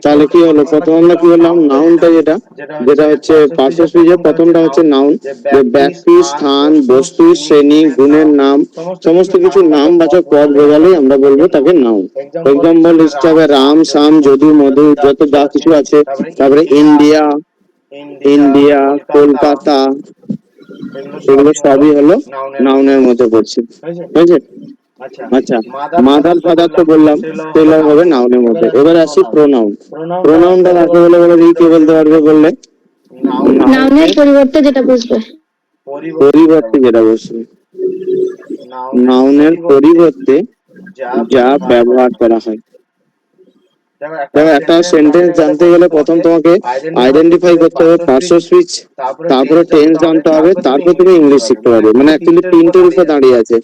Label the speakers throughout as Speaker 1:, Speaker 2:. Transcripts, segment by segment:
Speaker 1: তাহলে কি হলো, প্রথম আমরা কি বললাম, নাউনটা যেটা যেটা হচ্ছে পার্শ্ব স্পীচের প্রথমটা হচ্ছে নাউন, যে ব্যক্তি, স্থান, বস্তু, শ্রেণী, গুণের নাম, সমস্ত কিছু নামবাচক পদ বোঝালেই আমরা বলবো তাকে নাউন। এক্সাম্পল হিসাবে রাম, শ্যাম, যদু, মধু, যত যা কিছু আছে, তারপরে ইন্ডিয়া, ইন্ডিয়া, কলকাতা, এগুলো সবই হলো নাউনের মধ্যে পড়ছে। ঠিক আছে? আচ্ছা, মাদার ফাদার তো বললাম, সেগুলো হবে নাউনের মধ্যে। এবার আসি প্রোনাউন। প্রোনাউনটা কাকে বলে বলে দেখি, কে বলতে পারবে বললে?
Speaker 2: নাউনের পরিবর্তে যেটা বুঝবে।
Speaker 1: পরিবর্তে যেটা বসবে, নাউনের পরিবর্তে যা ব্যবহার করা হয়। দেখো, একটা সেন্টেন্স জানতে গেলে প্রথম তোমাকে আইডেন্টিফাই করতে হবে পার্শ্ব স্পিচ, তারপরে টেন্স জানতে হবে, তারপর তুমি ইংলিশ শিখতে পারবে। মানে অ্যাকচুয়ালি তিনটের উপর দাঁড়িয়ে আছে।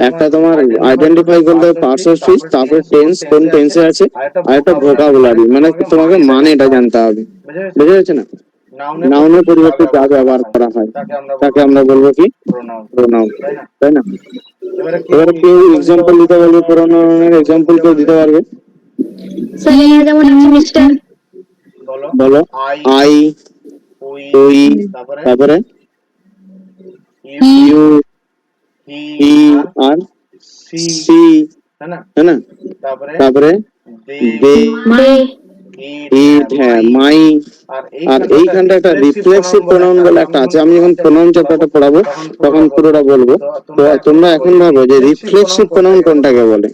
Speaker 1: একটা তোমার আইডেন্টিফাই করতে হবে পার্শ্ব স্পিচ, তারপর টেন্স কোন টেন্সে আছে, আর একটা ভোকাবুলারি মানে তোমাকে মানেটা জানতে হবে। বুঝে গেছে না? নাউনের পরিবর্তে যা ব্যবহার করা হয় তাকে আমরা বলবো কি? প্রোনাউন, তাই না? এবারে কেউ এক্সাম্পল দিতে পারবে, প্রোনাউনের এক্সাম্পল কেউ দিতে পারবে?
Speaker 2: স্যার যেমন আছে মিস্টার,
Speaker 1: বলো। আই, উই, তারপরে ইউ, হি, আর সি, তাই না? তারপরে দে, ইট, হ্যাঁ, মাই। আর এইখানটা একটা রিফ্লেক্সিভ প্রোনাউন বলে একটা আছে। আমি যখন প্রোনাউন চ্যাপ্টারটা পড়াবো তখন পুরোটা বলবো। তো তোমরা এখন ভাবো যে রিফ্লেক্সিভ প্রোনাউন কোনটাকে বলে।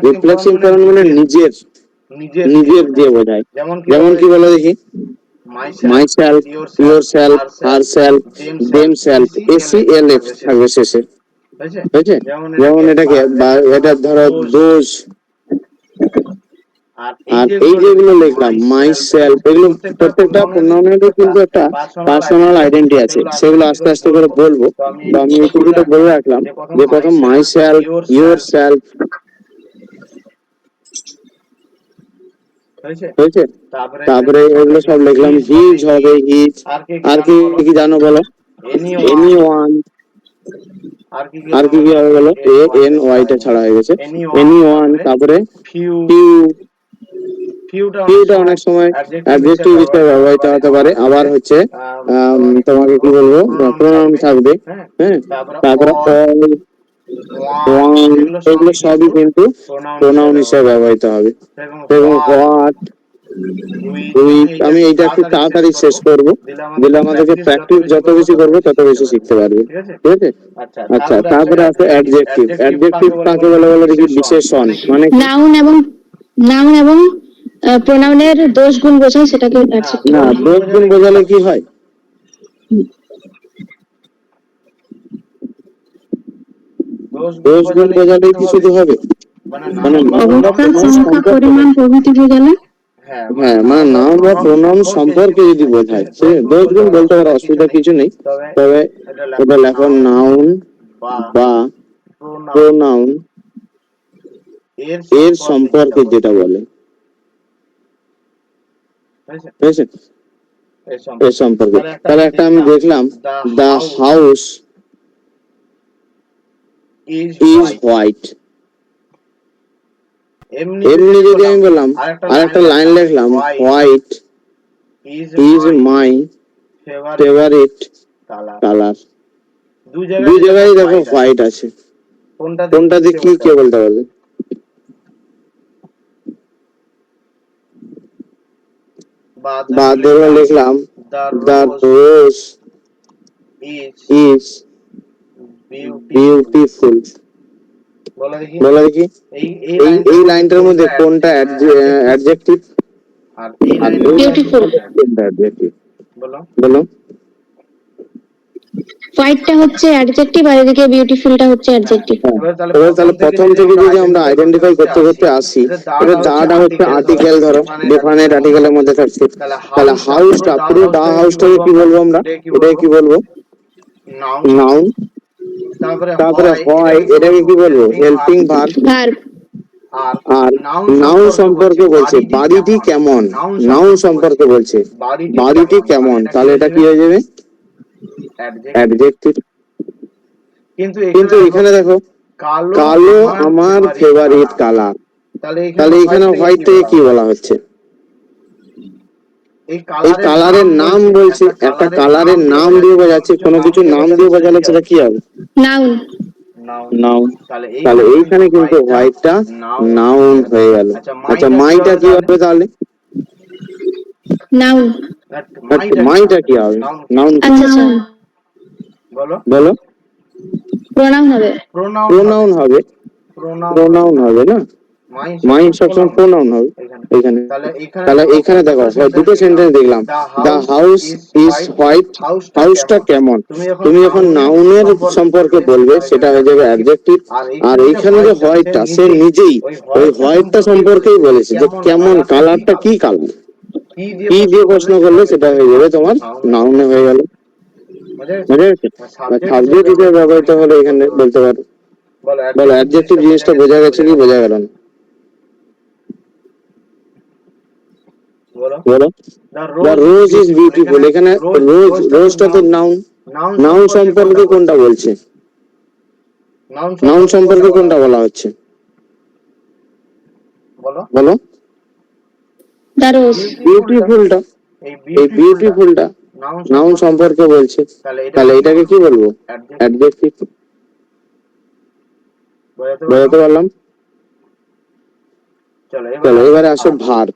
Speaker 1: রিফ্লেক্সিভ প্রোনাউন মানে নিজের, নিজের দিয়ে বোঝায়। যেমন কি বলে দেখি? মাইসেলফ, ইয়োরসেলফ, হারসেলফ, দেমসেলফ, এসিএলএফ থাকবে শেষে। হয়েছে? যেমন এটাকে, বা এটা ধরো দোজ, আর এই যেগুলো লিখলাম মাই সেলফ, এগুলো প্রত্যেকটা প্রোনাউনেরই কিন্তু একটা পার্সোনাল আইডেন্টি আছে। সেগুলো আস্তে আস্তে করে বলবো। তো আমি এইটুকুটা বলে রাখলাম যে প্রথম মাই সেলফ, ইয়োর সেলফ, হয়েছে? তারপরে এগুলো সব লিখলাম। হিজ হবে হিজ, আর কি কি জানো বলো? এনি ওয়ান, আর কি কি হবে বলো? এ এন ওয়াইটা ছাড়া হয়ে গেছে, এনি ওয়ান। তারপরে ফিউ, ফিউটা অনেক সময় অ্যাডজেক্টিভ হিসেবে ব্যবহৃত হতে পারে। আবার হচ্ছে তোমাকে কি বলবো, প্রোনাউন থাকবে। হ্যাঁ, তারপরে অল, ওয়ান, এগুলো সবই কিন্তু প্রোনাউন হিসেবে ব্যবহৃত হবে। এবং হোয়াট, উইথ। আমি এইটা একটু তাড়াতাড়ি শেষ করবো, দিলে আমাদেরকে প্র্যাকটিস যত বেশি করবো তত বেশি শিখতে পারবে। ঠিক আছে? আচ্ছা, তারপরে আছে অ্যাডজেক্টিভ। অ্যাডজেক্টিভ কাকে বলে বলে দেখি? বিশেষণ। মানে
Speaker 2: নাউন এবং প্রোনাউনের দোষ গুণ বোঝায়, সেটাকে অ্যাডজেক্টিভ
Speaker 1: না,
Speaker 2: বলে।
Speaker 1: দোষ গুণ বোঝালে কি হয়? দোষ গুণ বোঝালেই কি শুধু হবে? মানে
Speaker 2: অবস্থা, সংখ্যা, পরিমাণ প্রভৃতি বোঝালে।
Speaker 1: হ্যাঁ, মানে নাউন বা প্রোনাউন সম্পর্কে যদি বোঝায়, সে দোষ গুণ বলতে পারে, অসুবিধা কিছু নেই। তবে এটা লেখো নাউন বা প্রোনাউন এর সম্পর্কে যেটা বলে। হয়েছে? এর সম্পর্কে। তাহলে একটা আমি দেখলাম, দা হাউস ইজ হোয়াইট। এমনি যদি আমি বললাম, আর একটা লাইন লিখলাম, white is my favourite colour. দুই জায়গায় দেখো হোয়াইট আছে, কোনটা দিয়ে কি কে বলতে পারবে? বা ধরো লিখলাম, দ্য রোজ ইজ বিউটিফুল। বলো দেখি, এই লাইনটার মধ্যে কোনটা অ্যাডজেক্টিভ আর
Speaker 2: বিউটিফুল।
Speaker 1: কোনটা অ্যাডজেক্টিভ? বলো।
Speaker 2: হোয়াইটটা হচ্ছে অ্যাডজেক্টিভ আর এদিকে বিউটিফুলটা হচ্ছে অ্যাডজেক্টিভ।
Speaker 1: এবার তাহলে প্রথম থেকে যদি আমরা আইডেন্টিফাই করতে করতে আসি, এটা দাটা হচ্ছে আর্টিকেল, ধরো ডেফিনেট আর্টিকেলের মধ্যে থাকছে। তাহলে হাউসটা, পুরো দা হাউসটাকে কি বলবো আমরা? এটাকে কি বলবো? নাউন। তারপরে হয়, এটাকে কি বলবো? Helping verb. আর নাউন সম্পর্কে বলছে বাড়িটি কেমন, নাউন সম্পর্কে বলছে বাড়িটি কেমন, তাহলে এটা কি হয়ে যাবে? অ্যাডজেক্টিভ। কিন্তু এখানে দেখো, কালো আমার ফেভারিট কালার, তাহলে এখানে হোয়াইট থেকে কি বলা হচ্ছে? এই কালারের নাম বলছি, একটা কালারের নাম দিয়ে বোঝাচ্ছি, কোনো কিছু নাম দিয়ে বোঝালে সেটা কি হবে?
Speaker 2: নাউন।
Speaker 1: নাউন। তাহলে এইখানে কিন্তু হোয়াইটটা নাউন হয়ে গেল। আচ্ছা মাইটা কি হবে তাহলে?
Speaker 2: নাউন।
Speaker 1: মাইটা কি হবে? নাউন।
Speaker 2: আচ্ছা আচ্ছা,
Speaker 1: বলো।
Speaker 2: প্রোনাউন হবে।
Speaker 1: প্রোনাউন হবে। প্রোনাউন হবে না, মাইন্ড সবসময় প্রোনাউন হবে এখানে। তাহলে এখানে দেখো দুটো সেন্টেন্স দেখলাম, দা হাউস ইজ হোয়াইট, হাউসটা কেমন। তুমি যখন নাউনের সম্পর্কে বলবে সেটা হয়ে যাবে অ্যাডজেক্টিভ, আর এইখানে যে হোয়াইটটা সে নিজেই ওই হোয়াইটটা সম্পর্কেই বলেছে যে কেমন, কালারটা কি কালার, কি দিয়ে প্রশ্ন করলে সেটা হয়ে যাবে তোমার নাউনে হয়ে গেল। বুঝে গেছে? সাবজেক্ট হিসেবে ব্যবহৃত হলে এখানে বলতে পারো। বলো অ্যাডজেক্টিভ জিনিসটা বোঝা গেছে কি বোঝা গেল না? বলো। দ্য রোজ ইজ বিউটিফুল, এখানে রোজ, রোজটা তো নাউন। নাউন সম্পর্কে কোনটা বলছে? নাউন সম্পর্কে কোনটা বলা হচ্ছে? বলো।
Speaker 2: The rose.
Speaker 1: বিউটিফুলটা, এই বিউটিফুলটা নাউন সম্পর্কে বলছে, তাহলে এটাকে কি বলবো? অ্যাডজেক্টিভ। বোঝাতে পারলাম? চলো এবারে আসো ভার্ব।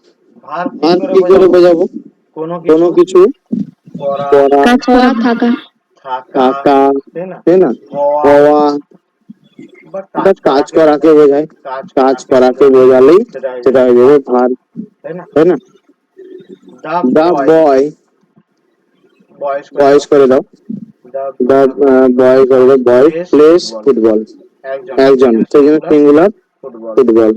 Speaker 1: ভার্ব কি করে বোঝাবো? কোনো কিছু করা,
Speaker 2: কাজ করা, থাকা।
Speaker 1: থাকা, তাই না, হওয়া বা কাজ করাকে বোঝায়। কাজ করাকে বোঝালেই সেটা হয়ে যাবে ভার্ব, তাই না? দা বয়, বয়েস করে দাও। দা বয় করে দাও, বয় প্লেস ফুটবল, একজন, সেই জন্য সিঙ্গুলার ফুটবল।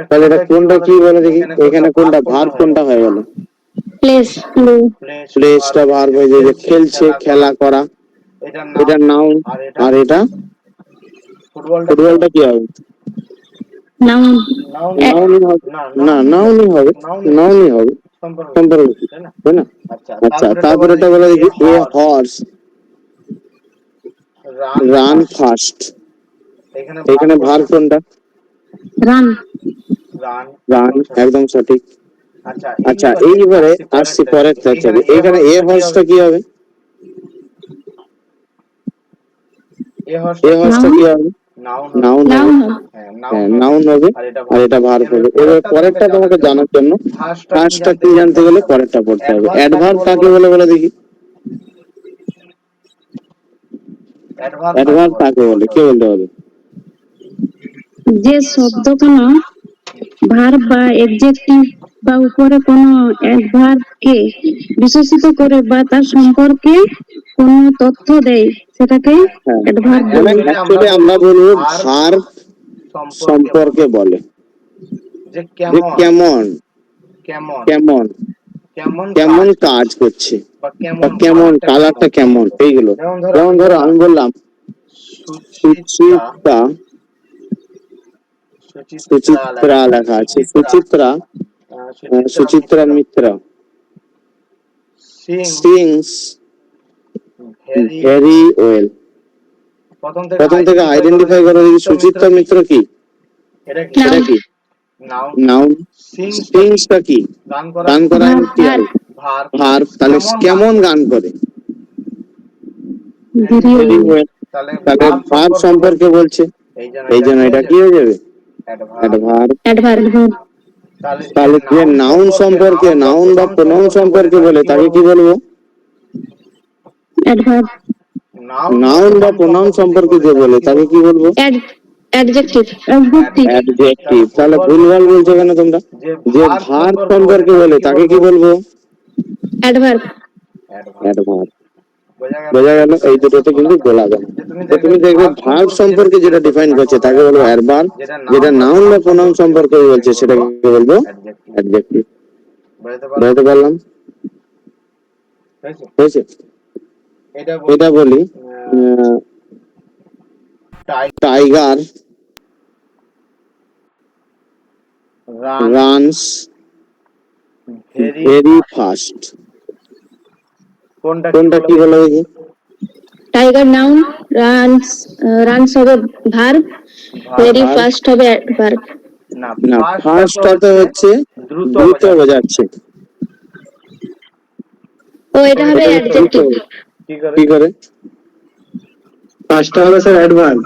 Speaker 1: তাহলে এটা কোনটা কি বলে দেখি, এখানে কোনটা ভার্ব, কোনটা হয়ে গেল?
Speaker 2: প্লেস।
Speaker 1: প্লেসটা ভার্ব হয়ে যায়, যে খেলছে, খেলা করা, এটা নাউন। আর এটা ফুটবলটা কি হবে?
Speaker 2: নাউন।
Speaker 1: নাউনই হবে না, নাউনই হবে, নাউনই হবে, সম্পর্ক, তাই না? আচ্ছা তারপরে এটা বলে দেখি, এ হর্স রান ফাস্ট, এখানে ভার্ব কোনটা?
Speaker 2: রান।
Speaker 1: রান, একদম সঠিক। আচ্ছা এইবারে আসছি পরের চ্যাপ্টারে, এখানে এ হর্সটা কি হবে? এ হর্সটা কি হবে? নাউন হবে।
Speaker 2: নাউন।
Speaker 1: হ্যাঁ নাউন হবে, আর এটা ভার্ব হবে। এবার পরেরটা তোমাকে জানার জন্য ফার্স্টটা কি জানতে গেলে পরেরটা পড়তে হবে। অ্যাডভার্ব কাকে বলে বলে দেখি। অ্যাডভার্ব কাকে বলে, কে বলতে হবে?
Speaker 2: যে শব্দগুলো ভার্ব বা অ্যাডজেক্টিভ বা উপরে কোনো অ্যাডভার্বকে বিশেষিত করে বা তার সম্পর্কে কোনো তথ্য দেয় সেটাকে
Speaker 1: হ্যাঁ,
Speaker 2: অ্যাডভার্ব বলে।
Speaker 1: অ্যাকচুয়ালি আমরা বলবো ভার্ব সম্পর্কে বলে, যে কেমন, কেমন, কেমন কাজ করছে, বা কেমন, কালারটা কেমন, এইগুলো। যেমন ধরো আমি বললাম সুচিত্রা, সুচিত্রা লেখা আছে, Suchitra, Suchitra Mitra sings very well. প্রথম থেকে আইডেন্টিফাই করে দেখি সুচিত্রা মিত্র কি, এটা কি নাউন। সিংসটা কি, গান করা কি হবে? ভার্ব। তাহলে কেমন গান করে? Very well. তাহলে ভার্ব সম্পর্কে বলছে, এই জন্য এটা কি হয়ে যাবে? অ্যাডভার্ব।
Speaker 2: অ্যাডভার্ব।
Speaker 1: তাহলে যে নাউন সম্পর্কে, নাউন বা প্রোনাউন সম্পর্কে বলে তাকে কি বলবো?
Speaker 2: অ্যাডভার্ব।
Speaker 1: নাউন বা প্রোনাউন সম্পর্কে যে বলে তাকে কি বলবো?
Speaker 2: অ্যাডজেক্টিভ। অ্যাডজেক্টিভ।
Speaker 1: অ্যাডজেক্টিভ। তাহলে ভুলভাল বলছো কেন তোমরা? যে ভার্ব সম্পর্কে বলে তাকে কি বলবো?
Speaker 2: অ্যাডভার্ব।
Speaker 1: অ্যাডভার্ব। বোঝা গেল? এই দুটোতে কিন্তু বলা যায়। তো তুমি দেখবে ভার্ব সম্পর্কে যেটা ডিফাইন করছে তাকে বলবো অ্যাডভার্ব, যেটা নাউন বা প্রোনাউন সম্পর্কে বলছে সেটাকে বলবো অ্যাডজেক্টিভ। বুঝতে পারলাম? হয়েছে? এটা বলি, টাইগার রানস ভেরি ফাস্ট, কোনটা কি বলে দেখি?
Speaker 2: টাইগার নাউন, রানস হবে ভার্ব, ভেরি ফাস্ট হবে অ্যাডভার্ব।
Speaker 1: না, ফার্স্টটাতে হচ্ছে দ্রুত বোঝাচ্ছে।
Speaker 2: ও এটা হবে অ্যাডজেক্টিভ।
Speaker 1: কি করে?
Speaker 3: ফার্স্টটা হবে স্যার অ্যাডভার্ব।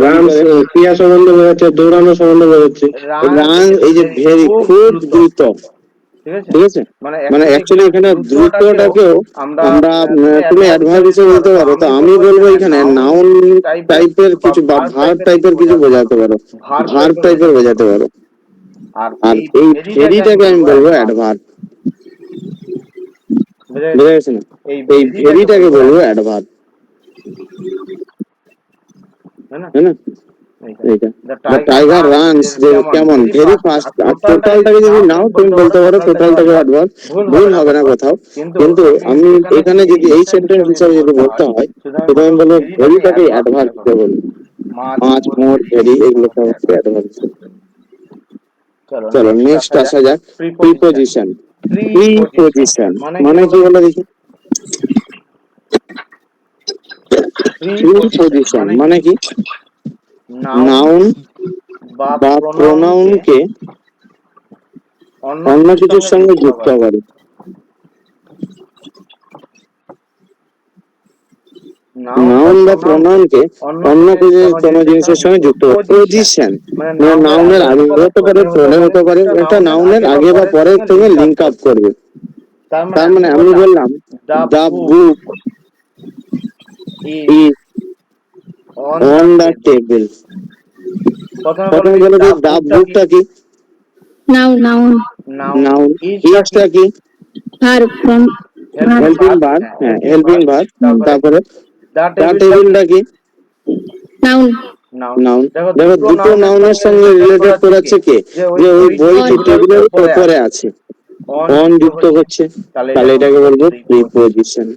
Speaker 3: রান ক্রিয়া সম্বন্ধে বোঝাচ্ছে, দৌড়ানো সম্বন্ধে বোঝাচ্ছে।
Speaker 1: রান এই যে ভেরি খুব দ্রুত, ঠিক আছে? মানে অ্যাকচুয়ালি এখানে দ্রুতটাকেও আমরা তুমি অ্যাডভার্ব হিসেবে বলতে পারো। তো আমি বলবো এখানে নাউন টাইপের কিছু বা ভার্ব টাইপের কিছু বোঝাতে পারো, ভার্ব টাইপের বোঝাতে পারো। আর এই ভেরিটাকে আমি বলবো অ্যাডভার্ব। বুঝা গেছে না? এই ভেরিটাকে বলবো অ্যাডভার্ব, তাই না? এইটা দ্য টাইগার রানস, যে কেমন ভেরি ফাস্ট। আর টোটালটাকে যদি নাও তুমি বলতে পারো টোটালটাকে অ্যাডভার্ব, ভুল হবে না কোথাও। কিন্তু আমি এখানে যদি এই সেন্টেন্স হিসাবে যদি বলতে হয়, সেটা আমি বলবো ভেরিটাকে অ্যাডভার্ব হিসেবে বলবো। মাছ, মোর, ভেরি এগুলোকে হচ্ছে অ্যাডভার্ব হিসেবে। চলো নেক্সট আসা যাক, প্রিপোজিশন। প্রিপোজিশন মানে কি বলে দেখি? প্রিপোজিশন মানে কি? নাউন বা প্রোনাউনকে অন্য কিছুর সঙ্গে যুক্ত করে। নাউন বা প্রোনাউনকে অন্য কোনো জিনিসের সঙ্গে যুক্ত করে। পজিশন মানে নাউনের আগে হতে পারে, পরে হতে পারে, এটা নাউনের আগে বা পরের সঙ্গে লিঙ্ক আপ করবে। তার মানে আমি বললাম the book is on the table. প্রথমে বলে দিই দ্য বুকটা কি?
Speaker 2: Noun
Speaker 1: noun. ইজটা কি?
Speaker 2: Verb from
Speaker 1: helping verb. হ্যাঁ, হেল্পিং ভার্ব। তারপরে দ্য টেবিলটা কি?
Speaker 2: Noun
Speaker 1: noun. দেখো দুটো নাউনের সঙ্গে রিলেটেড করাচ্ছে কে? যে ওই বইটি টেবিলের উপরে আছে, অন যুক্ত করছে, তাহলে এটাকে বলবো প্রিপোজিশন।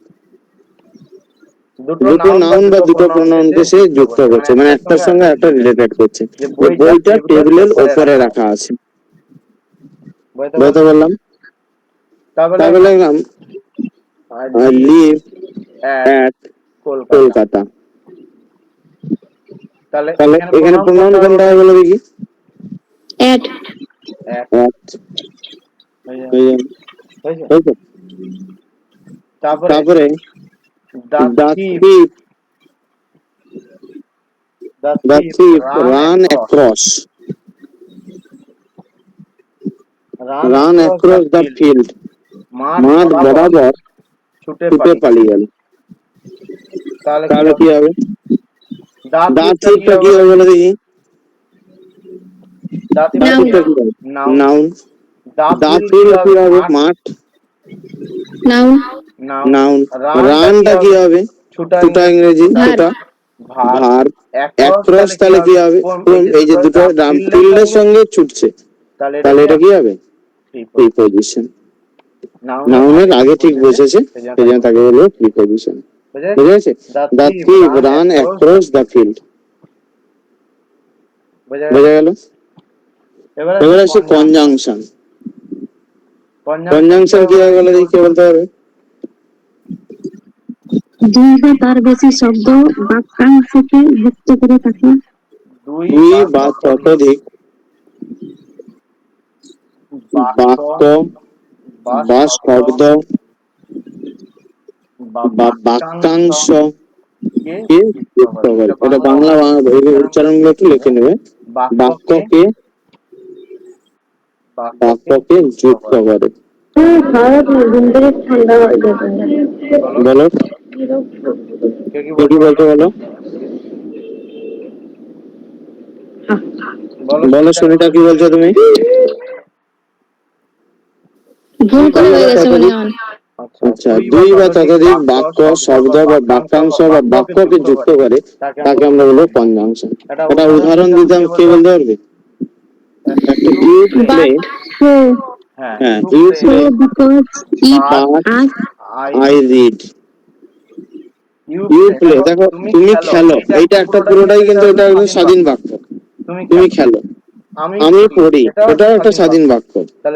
Speaker 1: দুটো নাউন বা দুটো প্রোনাউনকে সে যুক্ত করছে, মানে একটার সঙ্গে একটা রিলেটেড করছে। যে বইটা টেবিলের উপরে রাখা আছে। বুঝতে পারলাম? তারপরে লিখলাম I live at কলকাতা। তাহলে এখানে প্রোনাউন কোনটা হবে বলে দেখি?
Speaker 2: এট
Speaker 1: at। হয়েছে? তারপরে the thief run across the field। মাঠ বরাবর ছুটে পালিয়ে গেল। তাহলে কি হবে? the thiefটা কি হবে বলে দেখি? নাউন। the field কি হবে? মাঠ। নাউন। রানটা কি হবে? ছুটা ইংরেজি ছুটা, ভার্ব। অ্যাক্রস তাহলে কি হবে? এই যে দুটো ফিল্ডের সঙ্গে ছুটছে, তাহলে এটা কি হবে? প্রিপোজিশন। নাউনের আগে ঠিক বসেছে, সেজন্য তাকে বলবো প্রিপোজিশন। বুঝা গেছে? The thief run across the field. বোঝা গেল? এবার আসি কনজাংশন। কনজাংশন কি হবে বলে দেখি, কে বলতে পারবে?
Speaker 2: দুই বা তার বেশি শব্দ বাক্যাংশকে যুক্ত করে থাকে।
Speaker 1: দুই বা ততোধিক বাক্য বা শব্দ বা বাক্যাংশ কে যুক্ত করে। এটা বাংলা উচ্চারণগুলো একটু লিখে নেবে। বাক্যকে যুক্ত করে। বলো কি বলছো, বলো বলো শুনিটা কি বলছো তুমি?
Speaker 2: ভুল করে হয়ে গেছে মনে হয়।
Speaker 1: আচ্ছা, দুই বা ততোধিক বাক্য, শব্দ বা বাক্যাংশ বা বাক্যকে যুক্ত করে তাকে আমরা বলবো কনজাংশন। একটা উদাহরণ দিতাম, কে বলতে পারবে? একটা ইউ প্লে। হ্যাঁ, you play but I read. You play, দেখো তুমি খেলো, এইটা একটা পুরোটাই কিন্তু এটা একদম স্বাধীন বাক্য। তুমি খেলো, আমি পড়ি, এটাও একটা স্বাধীন বাক্য।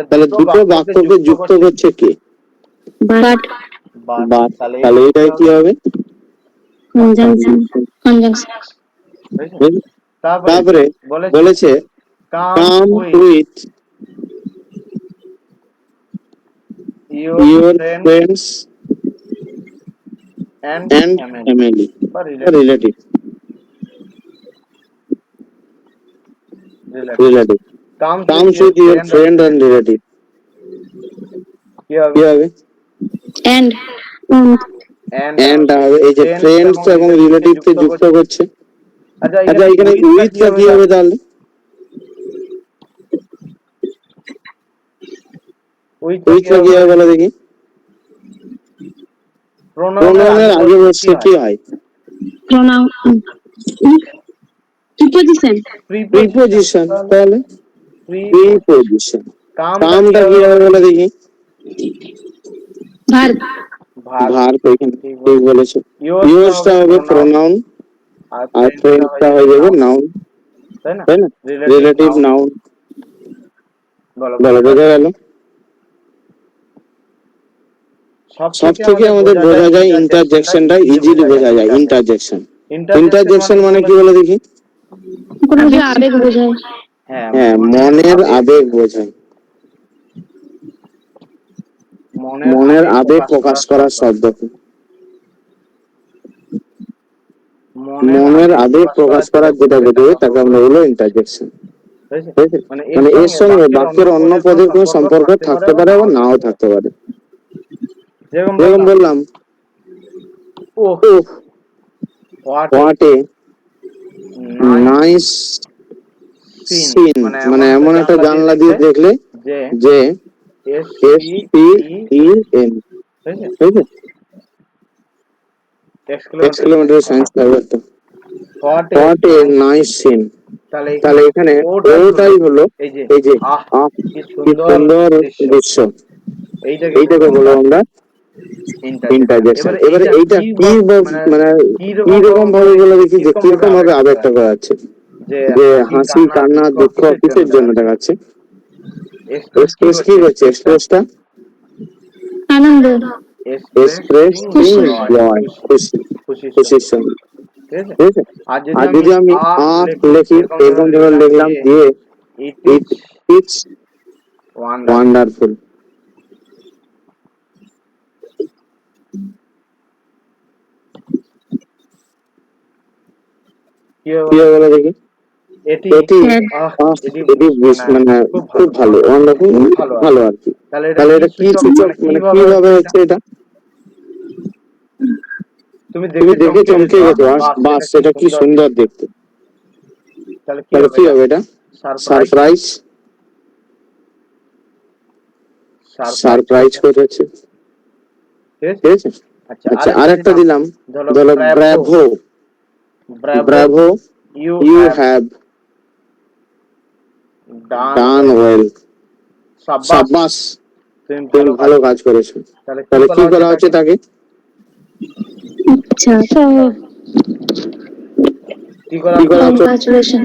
Speaker 1: তাহলে দুটো বাক্যকে যুক্ত করছে কে?
Speaker 2: But
Speaker 1: but. তাহলে এটাই কি হবে?
Speaker 2: কনজাংশন।
Speaker 1: বুঝলে? তারপরে বলেছে come with your friends and family বা relative comes with your friend and relative কি হবে
Speaker 2: and
Speaker 1: and হবে এই যে friends এবং relative কে যুক্ত করছে আচ্ছা এখানে with টা কি হবে তাহলে with টা কি হবে বলো দেখি প্রোনাউনের আগে বসে কি হয়
Speaker 2: pronoun preposition
Speaker 1: প্রিপোজিশন তাহলে প্রিপোজিশন কামটা কি হবে বলো দেখি
Speaker 2: verb
Speaker 1: ভার্ব এখানে ঠিক বলেছো ইউজটা হবে প্রোনাউন আর ফ্রেন্ডটা হয়ে যাবে নাউন তাই না রিলেটিভ নাউন বলো বোঝা গেল সব থেকে আমাদের বোঝা যায় ইন্টারজেকশনটা ইজিলি বোঝা যায় ইন্টারজেকশন মানে কি বলে দেখি
Speaker 2: কোনো কিছু আবেগ বোঝায়
Speaker 1: হ্যাঁ মনের আবেগ বোঝায় মনের আবেগ প্রকাশ করার শব্দ মনের আবেগ প্রকাশ করার যেটা বোঝাবে তাকে আমরা বলবো ইন্টারজেকশন মানে এর সঙ্গে বাক্যের অন্য পদের কোনো সম্পর্ক থাকতে পারে আবার নাও থাকতে পারে যেরকম বললাম হোয়াট এ নাইস সিন মানে এমন একটা জানলা দিয়ে দেখলে যে SPEN ঠিক আছে এক্সক্লেমেটরি সাইন্স লাগবে তো হোয়াট এ নাইস সিন তাহলে এখানে ওটাই হলো এই যে আহ কি সুন্দর দৃশ্য এইটাকে বলবো আমরা ইন্টারজেকশন এবারে এইটা কি মানে কি রকম ভাবে বলে দেখি যে কিরকম ভাবে আবেগটা করাচ্ছে যে হাসি কান্না দুঃখ কিসের জন্য দেখাচ্ছে এক্সপ্রেস কি করছে এক্সপ্রেসটা
Speaker 2: আনন্দ
Speaker 1: এক্সপ্রেসিং জয় খুশির সঙ্গে ঠিক আছে আর যদি আমি লিখি এরকম যখন লিখলাম দিয়ে ইটস ওয়ান্ডারফুল কি হবে বলে দেখি এটি মানে খুব ভালো ওয়ান্ডারফুল ভালো আর কি তাহলে এটা কি সূচক মানে কিভাবে হচ্ছে এটা তুমি দেখে চমকে গেছো বাস এটা কি সুন্দর দেখতে তাহলে কি হবে এটা সারপ্রাইজ করেছে ঠিক আছে আচ্ছা আরেকটা দিলাম ধরো bravo you have done well সাবাস তুমি ভালো কাজ করেছো তাহলে কি বলা হচ্ছে তাকে
Speaker 2: আচ্ছা কি করা কংগ্রাচুলেশন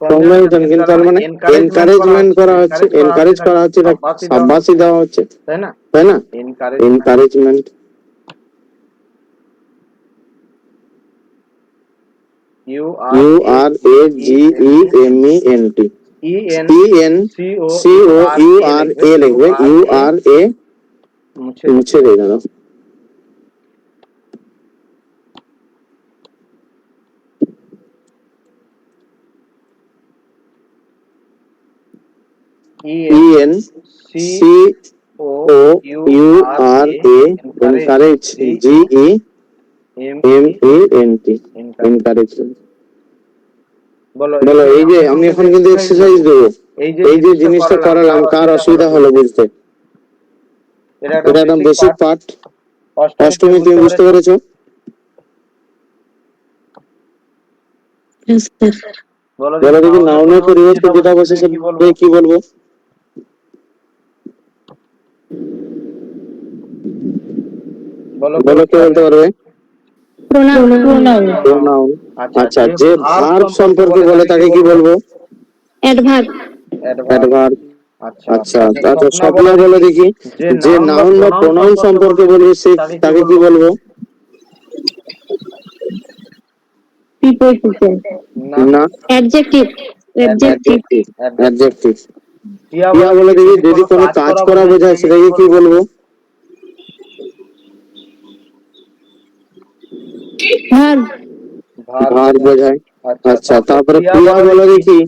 Speaker 1: কংগ্রাচুলেশন কিন্তু তার মানে এনকারেজমেন্ট করা হচ্ছে এনকারেজ করা হচ্ছে সাবাসি দেওয়া হচ্ছে তাই না এনকারেজমেন্ট URAGEMENT ENCOURA লিখবে URA মুছে দিয়ে দাও encourage GEMENT encouragement বলো এই যে আমি এখন কিন্তু এক্সারসাইজ দেবো এই যে জিনিসটা করালাম কার অসুবিধা হলো বুঝতে এটা একদম বেসিক পার্ট অষ্টমী তুমি বুঝতে পেরেছো বলো দেখি নাউনের পরিবর্তে যেটা বসে সেটা কি বলবো বলো কে বলতে পারবে প্রোনাউন আচ্ছা যে ভার্ব সম্পর্কে বলে তাকে কি বলবো
Speaker 2: অ্যাডভার্ব
Speaker 1: আচ্ছা আচ্ছা স্বপ্না বলে দেখি যে নাউন বা প্রোনাউন সম্পর্কে বলবে সে তাকে কি বলবো
Speaker 2: প্রিপোজিশন,
Speaker 1: না,
Speaker 2: অ্যাডজেক্টিভ, অ্যাডজেক্টিভ,
Speaker 1: অ্যাডজেক্টিভ। ক্রিয়া বলে দেখি যদি কোনো কাজ করা বোঝায় সেটাকে কি বলবো?
Speaker 2: ভার্ব,
Speaker 1: ভার্ব বোঝায়। আচ্ছা, তারপরে ক্রিয়া বলে দেখি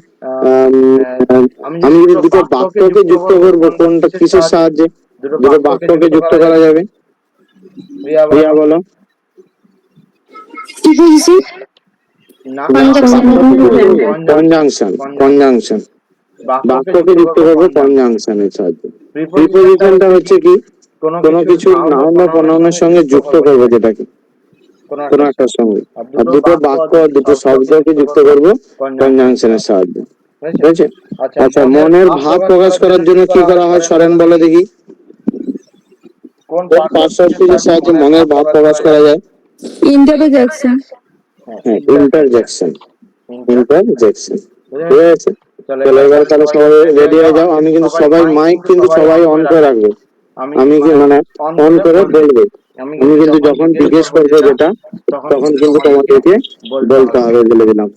Speaker 1: আমি যদি দুটো বাক্যকে যুক্ত করব কোনটা কিসের সাহায্যে? দুটো বাক্যকে যুক্ত করা যাবে। ক্রিয়া বলো।
Speaker 2: Preposition,
Speaker 1: conjunction, conjunction. বাক্যকে যুক্ত করব কনজাংশনের সাহায্যে। প্রিপোজিশনটা হচ্ছে কি কোনো কিছু নাউন বা প্রনাউনের সঙ্গে যুক্ত করব যেটাকে কোনো একটা সঙ্গে, আর দুটো বাক্য দুটো শব্দকে যুক্ত করব কনজাংশনের সাহায্যে। ঠিক আছে? আচ্ছা, মনের ভাব প্রকাশ করার জন্য কি করা হয় সরেন বলে দেখি? কোন পার্শ্ববর্তীর সাহায্যে মনের ভাব প্রকাশ করা যায়?
Speaker 2: ইন্টারজেকশন,
Speaker 1: হ্যাঁ, ইন্টারজেকশন, ইন্টারজেকশন। ঠিক আছে, চলো এবারে তাহলে সবাই রেডি হয়ে যাও। আমি কিন্তু সবাই মাইক কিন্তু সবাই অন করে রাখবে। আমি কি মানে অন করে বলবো। আমি কিন্তু যখন জিজ্ঞেস করবো যেটা তখন কিন্তু তোমাদেরকে বলতে হবে বলে দিলাম।